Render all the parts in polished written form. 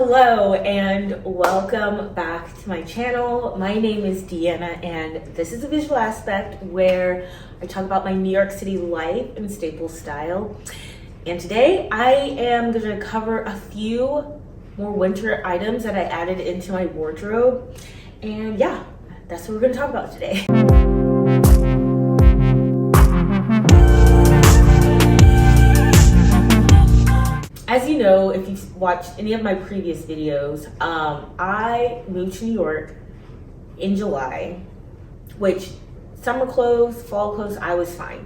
Hello and welcome back to my channel. My name is Deanna and this is a visual aspect where I talk about my New York City life in staple style. And today I am going to cover a few more winter items that I added into my wardrobe. And yeah, that's what we're going to talk about today. As you know, if you've watched any of my previous videos, I moved to New York in July, which summer clothes, fall clothes, I was fine.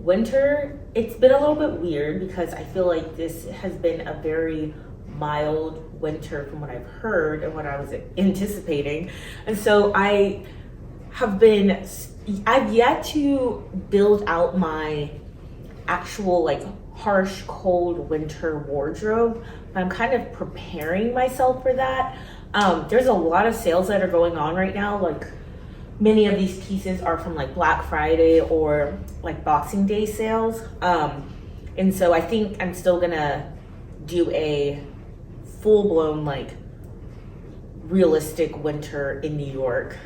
Winter, it's been a little bit weird because I feel like this has been a very mild winter from what I've heard and what I was anticipating. And so I've yet to build out my actual harsh cold winter wardrobe, but I'm kind of preparing myself for that. There's a lot of sales that are going on right now. Like many of these pieces are from like Black Friday or like Boxing Day sales. And so I think I'm still gonna do a full-blown like realistic winter in New York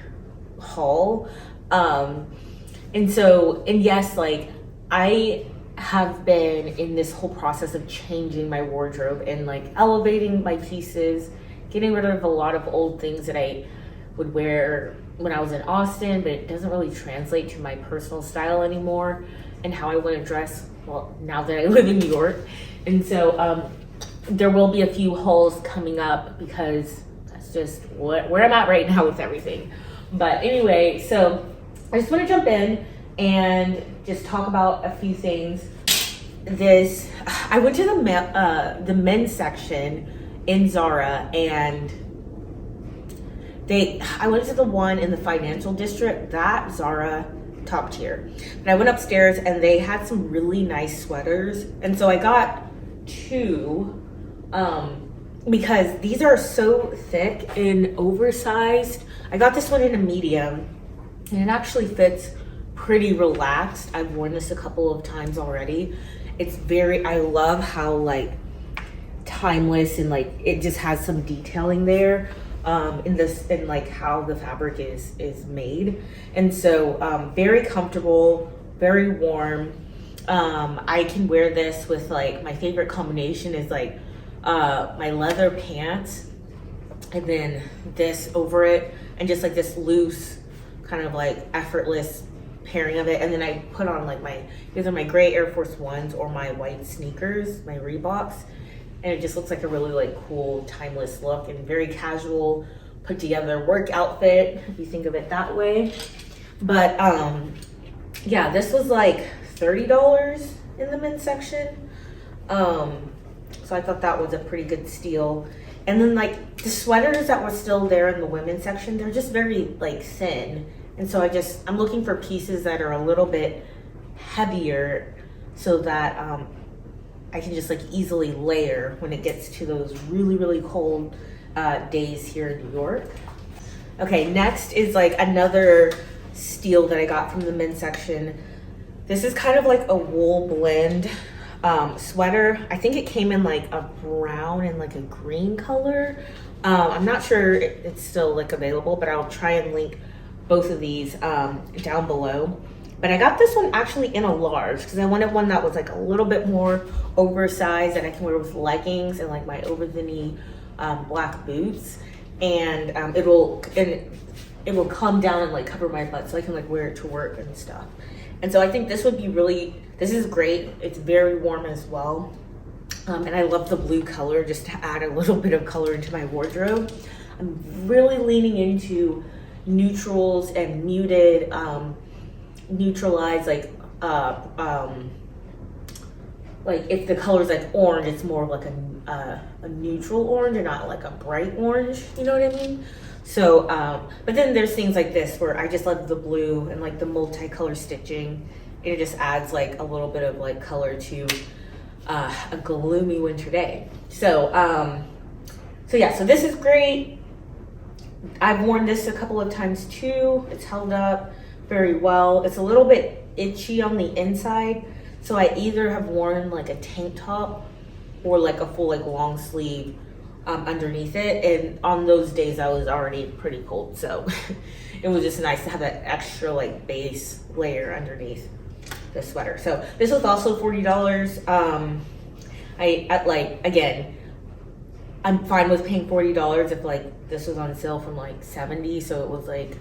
haul. And yes, like I have been in this whole process of changing my wardrobe and like elevating my pieces, getting rid of a lot of old things that I would wear when I was in Austin, but it doesn't really translate to my personal style anymore and how I want to dress, well, now that I live in New York. And so there will be a few hauls coming up because that's just where I'm at right now with everything. But anyway, so I just want to jump in and just talk about a few things. I went to the men's section in Zara, and I went to the one in the financial district, that Zara top tier. And I went upstairs and they had some really nice sweaters. And so I got two because these are so thick and oversized. I got this one in a medium and it actually fits pretty relaxed. I've worn this a couple of times already. I love how like timeless and like it just has some detailing there in like how the fabric is made. And so very comfortable, very warm. I can wear this with like, my favorite combination is like my leather pants and then this over it and just like this loose kind of like effortless pairing of it. And then I put on like either my gray Air Force Ones or my white sneakers, my Reeboks, and it just looks like a really like cool timeless look and very casual put together work outfit if you think of it that way. But yeah, this was like $30 in the men's section, so I thought that was a pretty good steal. And then like the sweaters that were still there in the women's section, they're just very like thin. And so I'm looking for pieces that are a little bit heavier so that I can just like easily layer when it gets to those really, really cold days here in New York. Okay, next is like another steal that I got from the men's section. This is kind of like a wool blend sweater. I think it came in like a brown and like a green color. I'm not sure it's still like available, but I'll try and link both of these down below. But I got this one actually in a large because I wanted one that was like a little bit more oversized that I can wear with leggings and like my over the knee black boots. And it will come down and like cover my butt so I can like wear it to work and stuff. And so I think this is great. It's very warm as well. And I love the blue color just to add a little bit of color into my wardrobe. I'm really leaning into neutrals and muted neutralized like if the color's like orange, it's more of like a neutral orange and not like a bright orange, you know what I mean? So but then there's things like this where I just love the blue and like the multicolor stitching. It just adds like a little bit of like color to a gloomy winter day. So yeah, so this is great. I've worn this a couple of times too. It's held up very well. It's a little bit itchy on the inside, so I either have worn like a tank top or like a full like long sleeve underneath it. And on those days I was already pretty cold, so it was just nice to have that extra like base layer underneath the sweater. So this was also $40. Again, I'm fine with paying $40 if like this was on sale from like 70, so it was like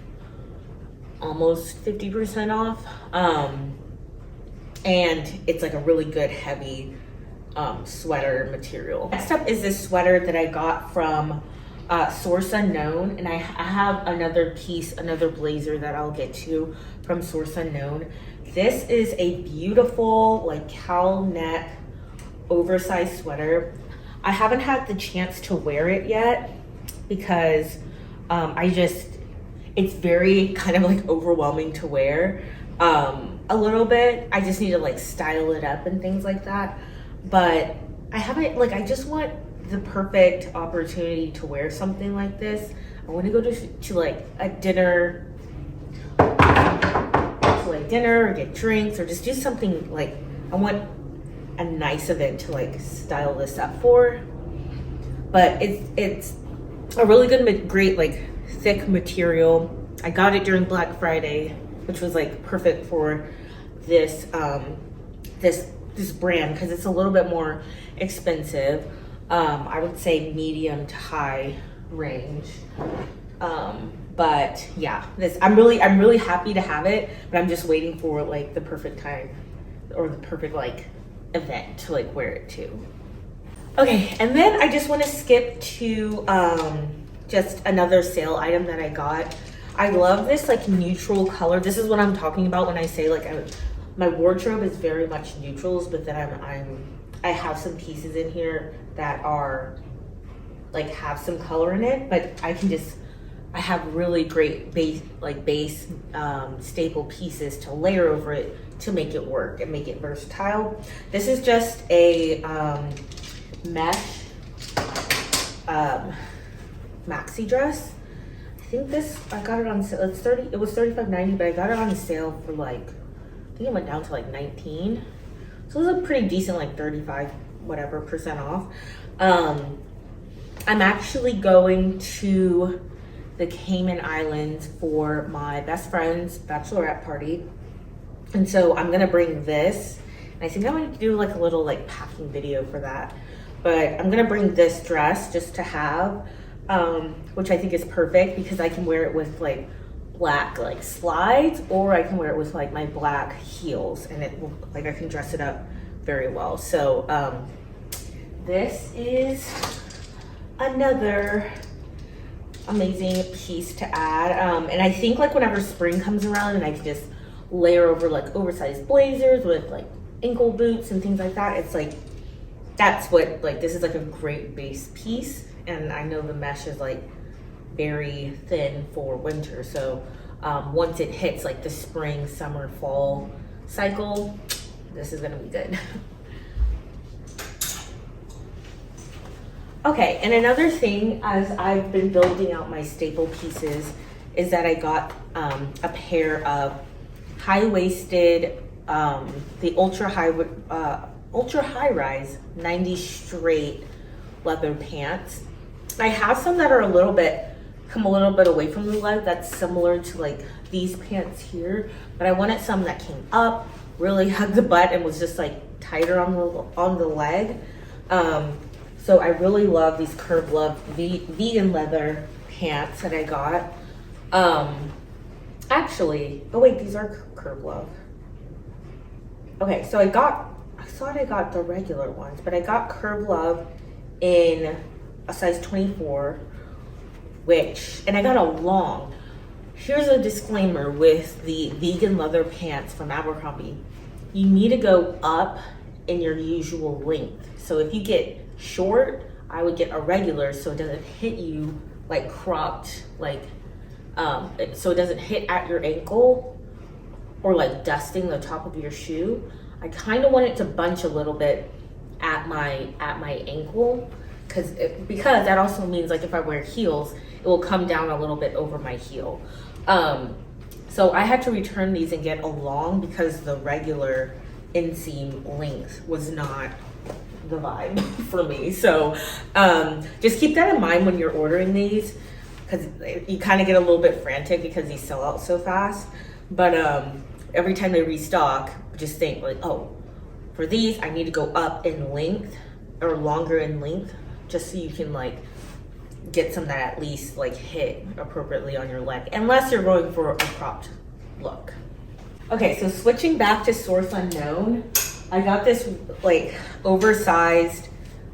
almost 50% off. And it's like a really good heavy sweater material. Next up is this sweater that I got from Source Unknown, and I have another piece, another blazer that I'll get to from Source Unknown. This is a beautiful like cowl neck oversized sweater. I haven't had the chance to wear it yet because it's very kind of like overwhelming to wear a little bit. I just need to like style it up and things like that. But I haven't, like, I just want the perfect opportunity to wear something like this. I want to go to like a dinner, or get drinks, or just do something like, I want a nice event to like style this up for. But it's a really good, great, like thick material. I got it during Black Friday, which was like perfect for this this brand because it's a little bit more expensive. I would say medium to high range. But yeah, I'm really happy to have it, but I'm just waiting for like the perfect time or the perfect like event to like wear it to. Okay, and then I just want to skip to just another sale item that I got. I love this like neutral color. This is what I'm talking about when I say like my wardrobe is very much neutrals, but then I have some pieces in here that are like have some color in it, but I have really great base staple pieces to layer over it to make it work and make it versatile. This is just a mesh maxi dress. I think I got it on sale. It was $35.90, but I got it on sale for like, I think it went down to like 19. So it was a pretty decent, like 35 whatever % off. I'm actually going to the Cayman Islands for my best friend's bachelorette party. And so I'm gonna bring this. And I think I'm gonna do like a little like packing video for that. But I'm gonna bring this dress just to have, which I think is perfect because I can wear it with like black like slides, or I can wear it with like my black heels, and it will, like, I can dress it up very well. So this is another amazing piece to add, and I think like whenever spring comes around and I can just layer over like oversized blazers with like ankle boots and things like that, it's like that's what, like, this is like a great base piece. And I know the mesh is like very thin for winter, so once it hits like the spring, summer, fall cycle, this is gonna be good. Okay, and another thing as I've been building out my staple pieces is that I got a pair of high-waisted, the ultra high rise 90 straight leather pants. I have some that are come a little bit away from the leg, that's similar to like these pants here, but I wanted some that came up, really hugged the butt, and was just like tighter on the leg. So I really love these Curve Love vegan leather pants that I got. Actually, oh wait, these are Curve Love. Okay, so I thought I got the regular ones, but I got Curve Love in a size 24, and I got a long. Here's a disclaimer with the vegan leather pants from Abercrombie. You need to go up in your usual length. So if you get short, I would get a regular so it doesn't hit you like cropped, like so it doesn't hit at your ankle or like dusting the top of your shoe. I kind of want it to bunch a little bit at my ankle because that also means like if I wear heels, it will come down a little bit over my heel. So I had to return these and get a long because the regular inseam length was not the vibe for me. So just keep that in mind when you're ordering these, because you kind of get a little bit frantic because these sell out so fast. But every time they restock, just think like, oh, for these I need to go up in length or longer in length, just so you can like get some that at least like hit appropriately on your leg, unless you're going for a cropped look. Okay, so switching back to Source Unknown, I got this like oversized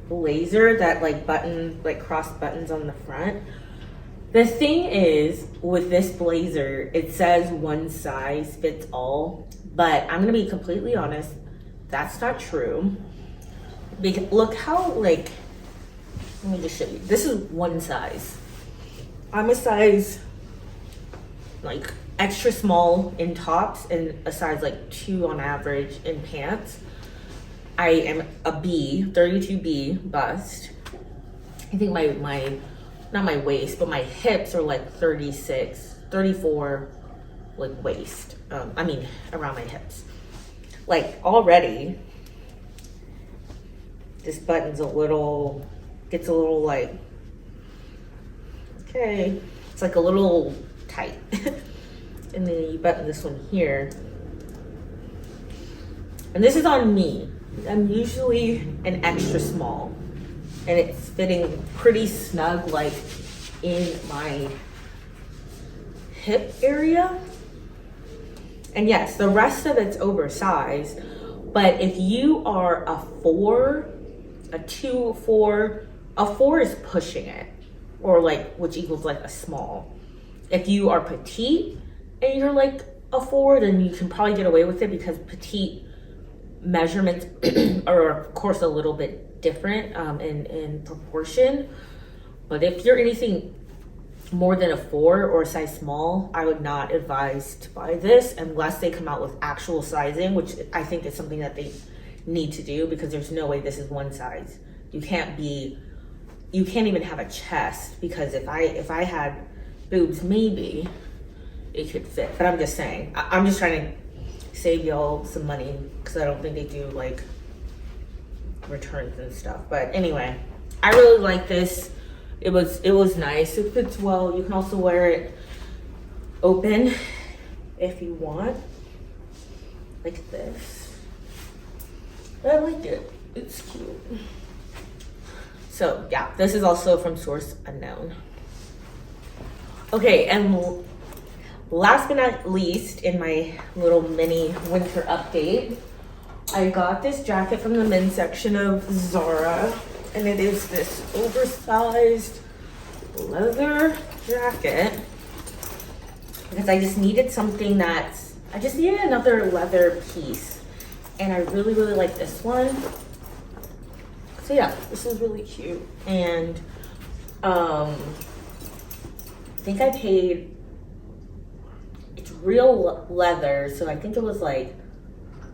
blazer that like crossed buttons on the front. The thing is with this blazer, it says one size fits all, but I'm gonna be completely honest, that's not true. Because look how like, let me just show you. This is one size. I'm a size like extra small in tops and a size like 2 on average in pants. I am a B, 32B bust. I think my not my waist, but my hips are like 36, 34 like waist. I mean around my hips. Like already this button's gets a little like, okay, it's like a little tight. And then you button this one here. And this is on me. I'm usually an extra small. And it's fitting pretty snug like in my hip area. And yes, the rest of it's oversized. But if you are a 4, a 2, 4, a 4 is pushing it. Or like, which equals like a small. If you are petite and you're like a 4, then you can probably get away with it because petite measurements are of course a little bit different in proportion. But if you're anything more than a 4 or a size small, I would not advise to buy this unless they come out with actual sizing, which I think is something that they need to do, because there's no way this is one size. You can't even have a chest, because if I had boobs, maybe it could fit. But I'm just saying, I'm just trying to save y'all some money, because I don't think they do like returns and stuff. But anyway, I really like this. It was nice. It fits well. You can also wear it open if you want, like this. But I like it. It's cute. So yeah, this is also from Source Unknown. Okay, and last but not least, in my little mini winter update, I got this jacket from the men's section of Zara, and it is this oversized leather jacket because I just needed something I just needed another leather piece, and I really, really like this one. So yeah, this is really cute. And I think I paid, it's real leather, so I think it was like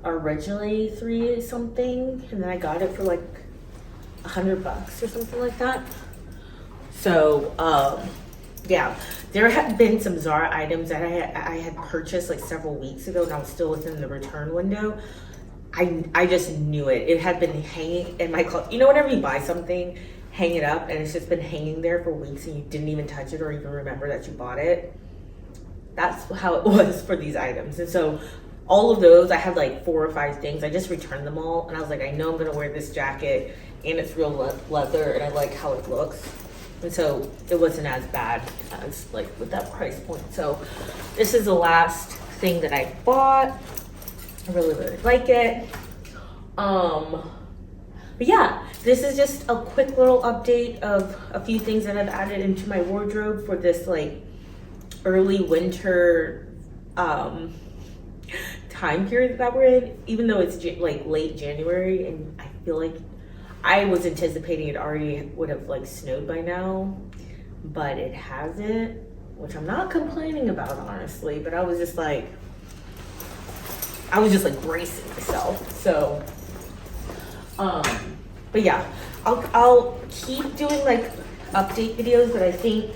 originally $3 something, and then I got it for like $100 or something like that. So yeah, there had been some Zara items that I had purchased like several weeks ago, and I was still within the return window. I just knew it. It had been hanging in my closet. You know, whenever you buy something, hang it up, and it's just been hanging there for weeks and you didn't even touch it or even remember that you bought it. That's how it was for these items. And so all of those, I had like 4 or 5 things. I just returned them all, and I was like, I know I'm gonna wear this jacket, and it's real leather, and I like how it looks. And so it wasn't as bad as like with that price point. So this is the last thing that I bought. I really, really like it. But yeah, this is just a quick little update of a few things that I've added into my wardrobe for this like early winter time period that we're in, even though it's like late January, and I feel like I was anticipating it already would have like snowed by now, but it hasn't, which I'm not complaining about, honestly, but I was just like bracing myself. So but yeah, I'll keep doing like update videos, but I think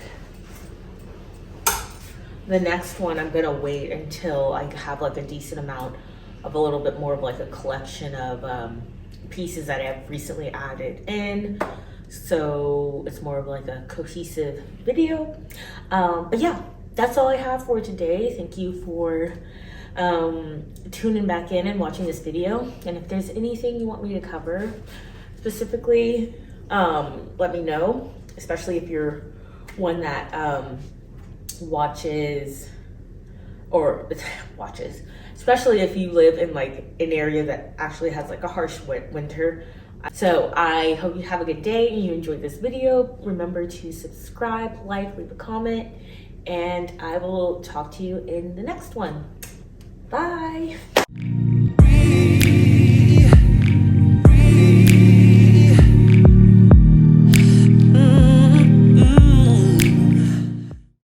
the next one I'm gonna wait until I have like a decent amount of a little bit more of like a collection of pieces that I've recently added in. So it's more of like a cohesive video. But yeah, that's all I have for today. Thank you for tuning back in and watching this video. And if there's anything you want me to cover specifically, let me know, especially if you're one that watches, especially if you live in like an area that actually has like a harsh winter. So I hope you have a good day and you enjoyed this video. Remember to subscribe, like, leave a comment, and I will talk to you in the next one. Bye.